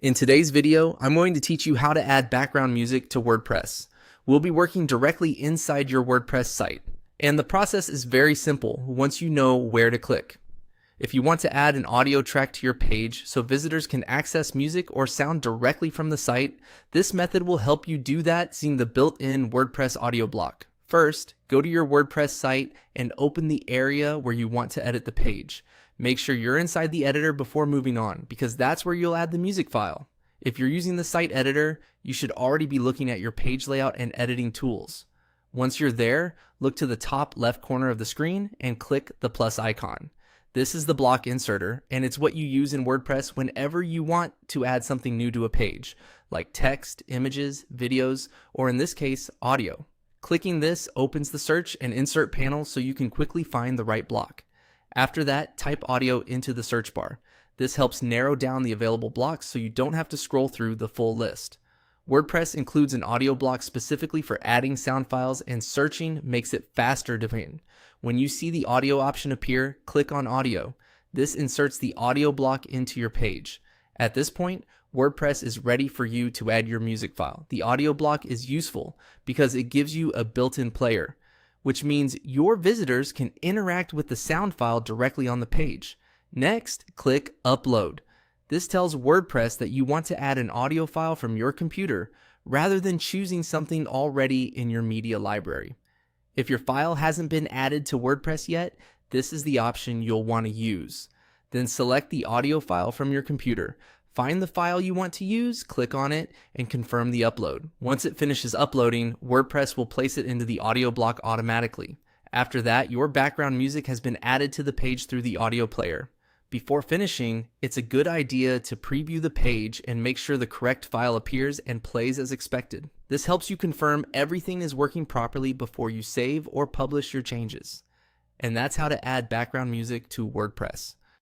In today's video, I'm going to teach you how to add background music to WordPress. We'll be working directly inside your WordPress site, and the process is very simple once you know where to click. If you want to add an audio track to your page so visitors can access music or sound directly from the site, this method will help you do that using the built-in WordPress audio block. First, go to your WordPress site and open the area where you want to edit the page. Make sure you're inside the editor before moving on, because that's where you'll add the music file. If you're using the site editor, you should already be looking at your page layout and editing tools. Once you're there, look to the top left corner of the screen and click the plus icon. This is the block inserter, and it's what you use in WordPress whenever you want to add something new to a page, like text, images, videos, or in this case, audio. Clicking this opens the search and insert panel so you can quickly find the right block. After that, type audio into the search bar. This helps narrow down the available blocks so you don't have to scroll through the full list. WordPress includes an audio block specifically for adding sound files, and searching makes it faster to find. When you see the audio option appear, click on audio. This inserts the audio block into your page. At this point, WordPress is ready for you to add your music file. The audio block is useful because it gives you a built-in player, which means your visitors can interact with the sound file directly on the page. Next, click Upload. This tells WordPress that you want to add an audio file from your computer rather than choosing something already in your media library. If your file hasn't been added to WordPress yet, this is the option you'll want to use. Then select the audio file from your computer. Find the file you want to use, click on it, and confirm the upload. Once it finishes uploading, WordPress will place it into the audio block automatically. After that, your background music has been added to the page through the audio player. Before finishing, it's a good idea to preview the page and make sure the correct file appears and plays as expected. This helps you confirm everything is working properly before you save or publish your changes. And that's how to add background music to WordPress.